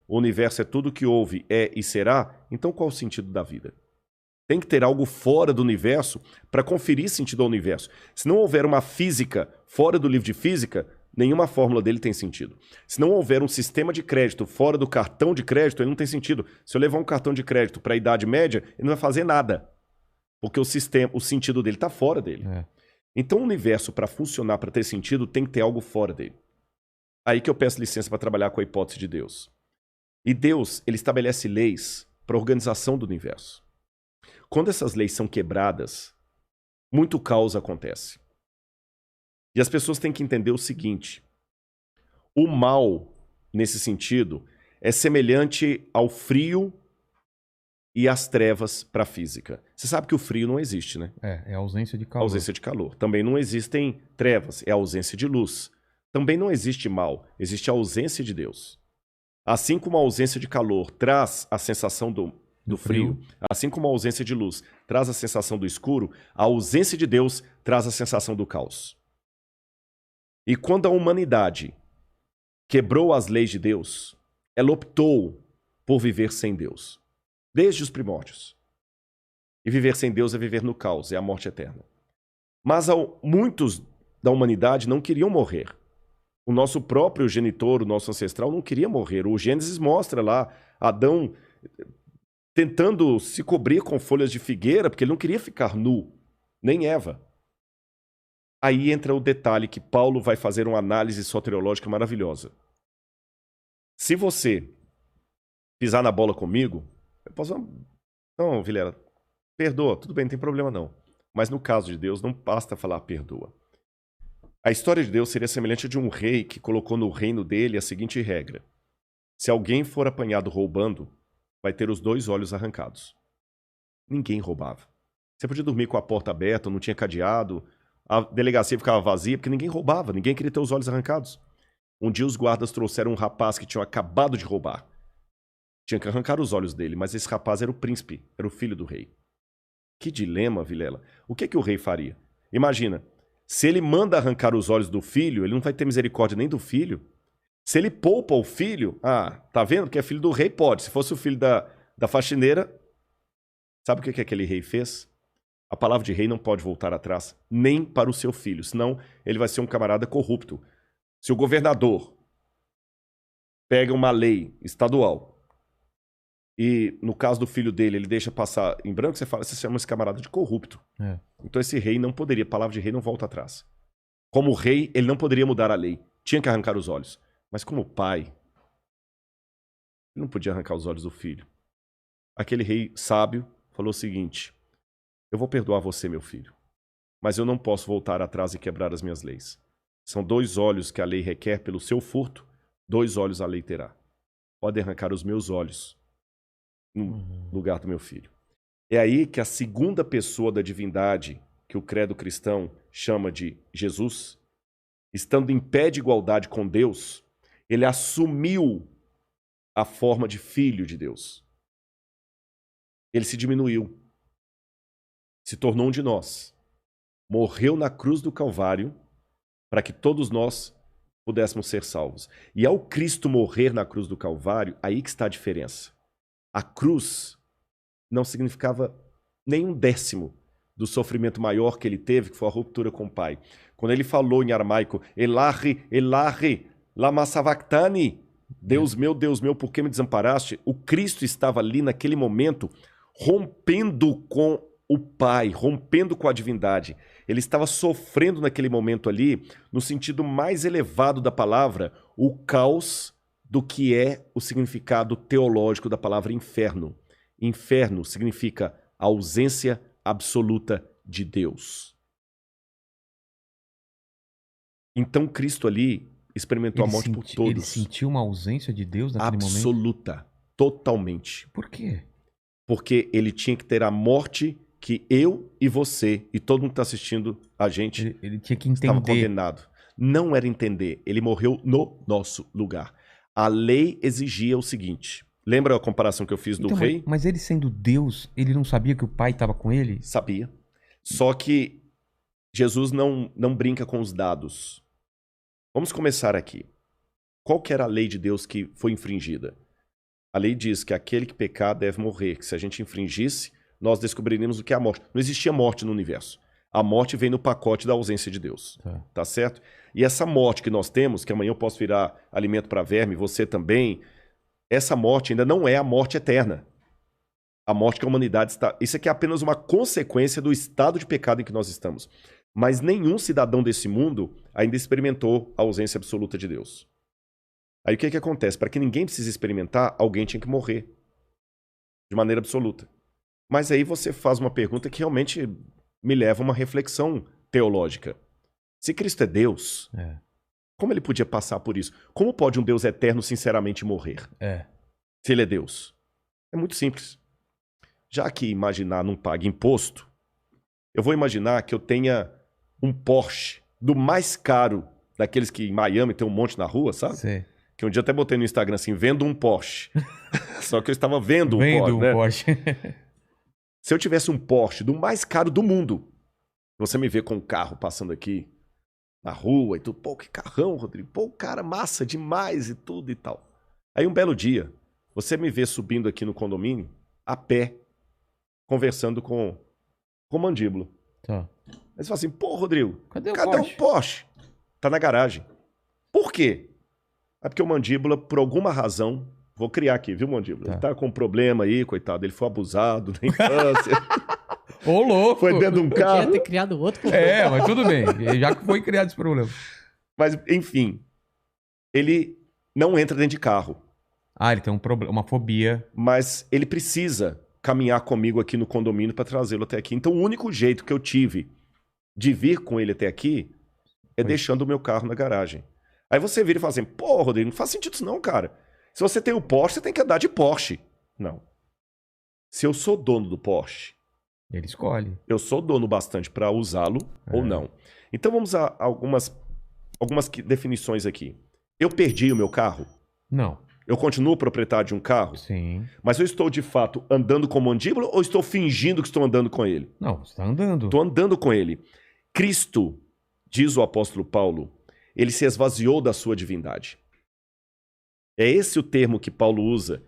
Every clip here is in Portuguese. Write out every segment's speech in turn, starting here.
o universo é tudo que houve, é e será, então qual o sentido da vida? Tem que ter algo fora do universo para conferir sentido ao universo. Se não houver uma física fora do livro de física, nenhuma fórmula dele tem sentido. Se não houver um sistema de crédito fora do cartão de crédito, ele não tem sentido. Se eu levar um cartão de crédito para a Idade Média, ele não vai fazer nada. Porque o sentido dele está fora dele. Então o universo, para funcionar, para ter sentido, tem que ter algo fora dele. Aí que eu peço licença para trabalhar com a hipótese de Deus. E Deus, ele estabelece leis para a organização do universo. Quando essas leis são quebradas, muito caos acontece. E as pessoas têm que entender o seguinte: o mal, nesse sentido, é semelhante ao frio e às trevas para a física. Você sabe que o frio não existe, né? É a ausência de calor. Ausência de calor. Também não existem trevas, é a ausência de luz. Também não existe mal, existe a ausência de Deus. Assim como a ausência de calor traz a sensação do frio, assim como a ausência de luz traz a sensação do escuro, a ausência de Deus traz a sensação do caos. E quando a humanidade quebrou as leis de Deus, ela optou por viver sem Deus, desde os primórdios. E viver sem Deus é viver no caos, é a morte eterna. Mas muitos da humanidade não queriam morrer. O nosso próprio genitor, o nosso ancestral, não queria morrer. O Gênesis mostra lá Adão tentando se cobrir com folhas de figueira, porque ele não queria ficar nu, nem Eva. Aí entra o detalhe que Paulo vai fazer uma análise soteriológica maravilhosa. Se você pisar na bola comigo, eu posso... Não, Vilela, perdoa, tudo bem, não tem problema não. Mas no caso de Deus, não basta falar perdoa. A história de Deus seria semelhante a de um rei que colocou no reino dele a seguinte regra: se alguém for apanhado roubando, vai ter os 2 olhos arrancados. Ninguém roubava. Você podia dormir com a porta aberta, não tinha cadeado, a delegacia ficava vazia, porque ninguém roubava, ninguém queria ter os olhos arrancados. Um dia os guardas trouxeram um rapaz que tinha acabado de roubar. Tinha que arrancar os olhos dele, mas esse rapaz era o príncipe, era o filho do rei. Que dilema, Vilela. O que o rei faria? Imagina, se ele manda arrancar os olhos do filho, ele não vai ter misericórdia nem do filho. Se ele poupa o filho, tá vendo? Porque é filho do rei, pode. Se fosse o filho da faxineira, sabe o que aquele rei fez? A palavra de rei não pode voltar atrás, nem para o seu filho, senão ele vai ser um camarada corrupto. Se o governador pega uma lei estadual e, no caso do filho dele, ele deixa passar em branco, você chama esse camarada de corrupto. Então esse rei não poderia, a palavra de rei não volta atrás. Como rei, ele não poderia mudar a lei, tinha que arrancar os olhos. Mas como pai, ele não podia arrancar os olhos do filho. Aquele rei sábio falou o seguinte: eu vou perdoar você, meu filho, mas eu não posso voltar atrás e quebrar as minhas leis. São 2 olhos que a lei requer pelo seu furto, 2 olhos a lei terá. Pode arrancar os meus olhos no lugar do meu filho. É aí que a segunda pessoa da divindade, que o credo cristão chama de Jesus, estando em pé de igualdade com Deus, ele assumiu a forma de filho de Deus. Ele se diminuiu, se tornou um de nós, morreu na cruz do Calvário para que todos nós pudéssemos ser salvos. E ao Cristo morrer na cruz do Calvário, aí que está a diferença. A cruz não significava nem 1/10 do sofrimento maior que ele teve, que foi a ruptura com o Pai. Quando ele falou em aramaico, Elahi, Elahi, lama sabachthani, Deus meu, por que me desamparaste? O Cristo estava ali naquele momento rompendo com o Pai, rompendo com a divindade. Ele estava sofrendo naquele momento ali, no sentido mais elevado da palavra, o caos do que é o significado teológico da palavra inferno. Inferno significa a ausência absoluta de Deus. Então Cristo ali experimentou a morte por todos. Ele sentiu uma ausência de Deus naquele momento? Absoluta, totalmente. Por quê? Porque ele tinha que ter a morte que eu e você e todo mundo que está assistindo a gente ele tinha que entender. Estava condenado. Não era entender, ele morreu no nosso lugar. A lei exigia o seguinte, lembra a comparação que eu fiz do rei? Mas ele sendo Deus, ele não sabia que o Pai estava com ele? Sabia. Só que Jesus não brinca com os dados. Vamos começar aqui. Qual que era a lei de Deus que foi infringida? A lei diz que aquele que pecar deve morrer, que se a gente infringisse, nós descobriríamos o que é a morte. Não existia morte no universo. A morte vem no pacote da ausência de Deus. Tá certo? E essa morte que nós temos, que amanhã eu posso virar alimento para verme, você também, essa morte ainda não é a morte eterna. A morte que a humanidade está... Isso aqui é apenas uma consequência do estado de pecado em que nós estamos. Mas nenhum cidadão desse mundo ainda experimentou a ausência absoluta de Deus. Aí o que acontece? Para que ninguém precise experimentar, alguém tinha que morrer. De maneira absoluta. Mas aí você faz uma pergunta que realmente me leva a uma reflexão teológica. Se Cristo é Deus, como ele podia passar por isso? Como pode um Deus eterno sinceramente morrer? Se ele é Deus? É muito simples. Já que imaginar não paga imposto, eu vou imaginar que eu tenha um Porsche do mais caro, daqueles que em Miami tem um monte na rua, sabe? Sim. Que um dia até botei no Instagram assim, vendo um Porsche. Só que eu estava vendo um Porsche. Se eu tivesse um Porsche do mais caro do mundo, você me vê com um carro passando aqui na rua e tudo, pô, que carrão, Rodrigo. Pô, cara, massa demais e tudo e tal. Aí um belo dia, você me vê subindo aqui no condomínio, a pé, conversando com o Mandíbula. Tá. Aí você fala assim, pô, Rodrigo, cadê o Porsche? Tá na garagem. Por quê? É porque o Mandíbula, por alguma razão, vou criar aqui, viu, Mandíbula? Tá. Ele tá com um problema aí, coitado, ele foi abusado na infância. Ô, louco! Foi dentro de um carro. Podia ter criado outro problema. Mas tudo bem, já que foi criado esse problema. Mas, enfim, ele não entra dentro de carro. Ele tem uma fobia. Mas ele precisa caminhar comigo aqui no condomínio para trazê-lo até aqui. Então, o único jeito que eu tive de vir com ele até aqui é deixando o meu carro na garagem. Aí você vira e fala assim, pô, Rodrigo, não faz sentido isso não, cara. Se você tem o Porsche, você tem que andar de Porsche. Não. Se eu sou dono do Porsche, ele escolhe. Eu sou dono bastante para usá-lo ou não. Então vamos a algumas definições aqui. Eu perdi o meu carro? Não. Eu continuo proprietário de um carro? Sim. Mas eu estou de fato andando com o Mandíbula ou estou fingindo que estou andando com ele? Não, você está andando. Estou andando com ele. Cristo, diz o apóstolo Paulo, ele se esvaziou da sua divindade. É esse o termo que Paulo usa.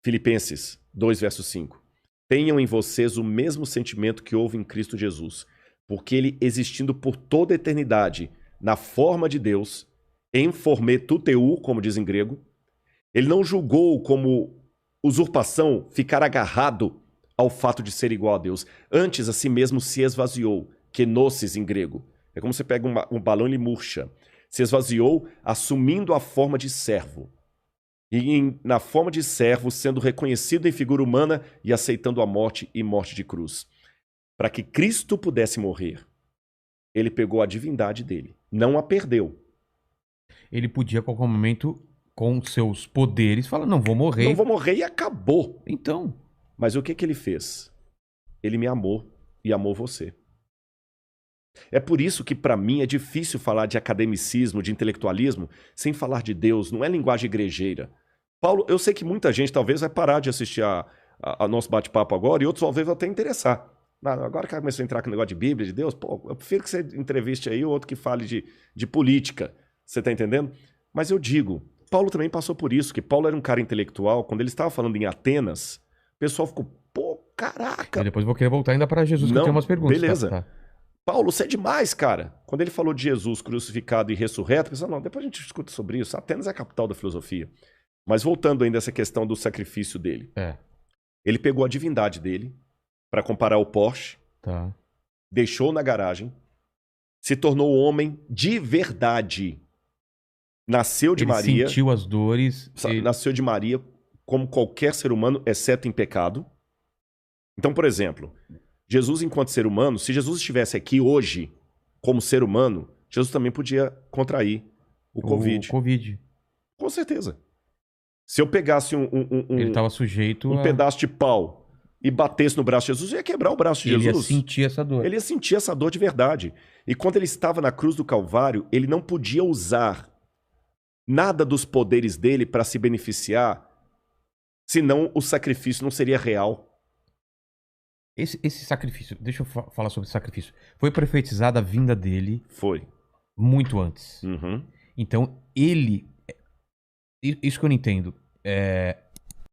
Filipenses 2, verso 5. Tenham em vocês o mesmo sentimento que houve em Cristo Jesus, porque ele, existindo por toda a eternidade, na forma de Deus, em forme tuteu, como diz em grego, ele não julgou como usurpação ficar agarrado ao fato de ser igual a Deus. Antes, a si mesmo se esvaziou, kenosis em grego. É como você pega um balão e ele murcha. Se esvaziou, assumindo a forma de servo. E na forma de servo, sendo reconhecido em figura humana e aceitando a morte e morte de cruz. Para que Cristo pudesse morrer, ele pegou a divindade dele, não a perdeu. Ele podia, a qualquer momento, com seus poderes, falar, não vou morrer. Não vou morrer e acabou. Então. Mas o que ele fez? Ele me amou e amou você. É por isso que, para mim, é difícil falar de academicismo, de intelectualismo, sem falar de Deus. Não é linguagem igrejeira. Paulo, eu sei que muita gente talvez vai parar de assistir a nosso bate-papo agora e outros talvez vão até interessar. Agora que começou a entrar com o negócio de Bíblia, de Deus, pô, eu prefiro que você entreviste aí outro que fale de política. Você tá entendendo? Mas eu digo, Paulo também passou por isso, que Paulo era um cara intelectual. Quando ele estava falando em Atenas, o pessoal ficou, pô, caraca. E depois vou querer voltar ainda para Jesus, que eu tenho umas perguntas. Beleza. Tá. Paulo, você é demais, cara. Quando ele falou de Jesus crucificado e ressurreto, pensou, não, depois a gente discute sobre isso. Atenas é a capital da filosofia. Mas voltando ainda a essa questão do sacrifício dele. Ele pegou a divindade dele para comparar o Porsche, deixou na garagem, se tornou homem de verdade. Nasceu de Maria. Ele sentiu as dores. Nasceu de Maria como qualquer ser humano, exceto em pecado. Então, por exemplo, Jesus enquanto ser humano, se Jesus estivesse aqui hoje como ser humano, Jesus também podia contrair o Covid. Com certeza. Se eu pegasse ele estava sujeito um pedaço de pau e batesse no braço de Jesus, eu ia quebrar o braço de Jesus. Ele ia sentir essa dor. Ele ia sentir essa dor de verdade. E quando ele estava na cruz do Calvário, ele não podia usar nada dos poderes dele para se beneficiar, senão o sacrifício não seria real. Esse sacrifício, deixa eu falar sobre esse sacrifício. Foi profetizada a vinda dele. Foi. Muito antes. Uhum. Então, ele... Isso que eu não entendo.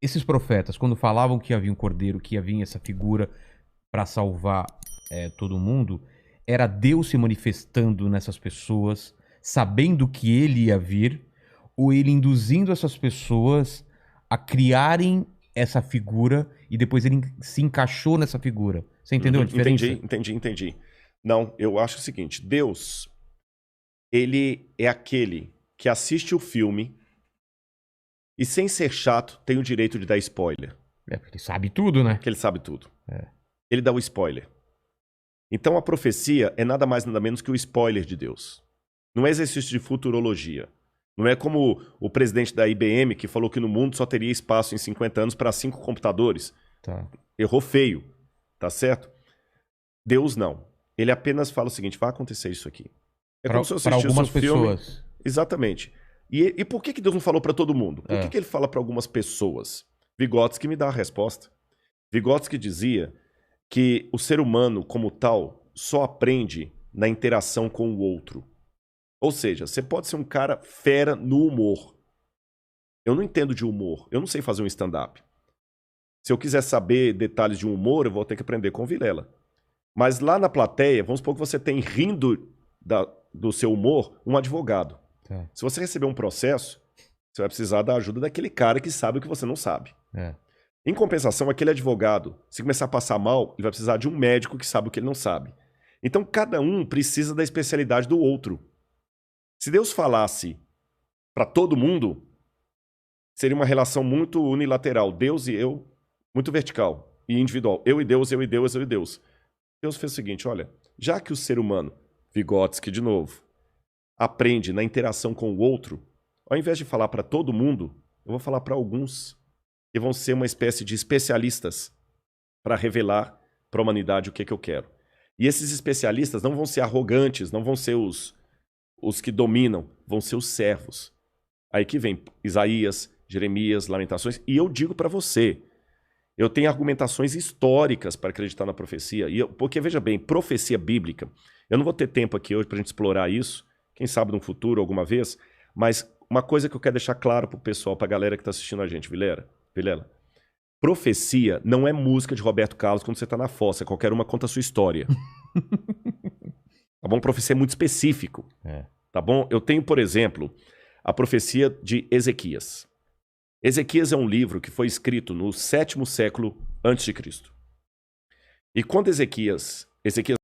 esses profetas, quando falavam que havia um cordeiro, que havia essa figura para salvar todo mundo, era Deus se manifestando nessas pessoas, sabendo que ele ia vir, ou ele induzindo essas pessoas a criarem essa figura e depois ele se encaixou nessa figura. Você entendeu a diferença? Entendi. Não, eu acho o seguinte, Deus, ele é aquele que assiste o filme e, sem ser chato, tem o direito de dar spoiler. Porque ele sabe tudo, né? Porque ele sabe tudo. Ele dá o spoiler. Então a profecia é nada mais nada menos que o spoiler de Deus. Não é exercício de futurologia. Não é como o presidente da IBM que falou que no mundo só teria espaço em 50 anos para 5 computadores. Tá. Errou feio, tá certo? Deus não. Ele apenas fala o seguinte, vai acontecer isso aqui. Como se para algumas pessoas. Exatamente. E por que Deus não falou para todo mundo? Por que ele fala para algumas pessoas? Vygotsky me dá a resposta. Vygotsky dizia que o ser humano, como tal, só aprende na interação com o outro. Ou seja, você pode ser um cara fera no humor. Eu não entendo de humor. Eu não sei fazer um stand-up. Se eu quiser saber detalhes de um humor, eu vou ter que aprender com o Vilela. Mas lá na plateia, vamos supor que você tem, rindo do seu humor, um advogado. Se você receber um processo, você vai precisar da ajuda daquele cara que sabe o que você não sabe. Em compensação, aquele advogado, se começar a passar mal, ele vai precisar de um médico que sabe o que ele não sabe. Então, cada um precisa da especialidade do outro. Se Deus falasse para todo mundo, seria uma relação muito unilateral. Deus e eu, muito vertical e individual. Eu e Deus, eu e Deus, eu e Deus. Deus fez o seguinte, olha, já que o ser humano, Vygotsky de novo, aprende na interação com o outro, ao invés de falar para todo mundo, eu vou falar para alguns que vão ser uma espécie de especialistas para revelar para a humanidade o que eu quero. E esses especialistas não vão ser arrogantes, não vão ser os que dominam, vão ser os servos. Aí que vem Isaías, Jeremias, Lamentações, e eu digo para você, eu tenho argumentações históricas para acreditar na profecia, porque veja bem, profecia bíblica, eu não vou ter tempo aqui hoje para a gente explorar isso, quem sabe no futuro, alguma vez, mas uma coisa que eu quero deixar claro para o pessoal, para a galera que está assistindo a gente, Vilela, profecia não é música de Roberto Carlos quando você está na fossa, qualquer uma conta a sua história. Tá bom? Profecia é muito específico. Tá bom? Eu tenho, por exemplo, a profecia de Ezequias. Ezequias é um livro que foi escrito no 7º século a.C. E quando Ezequias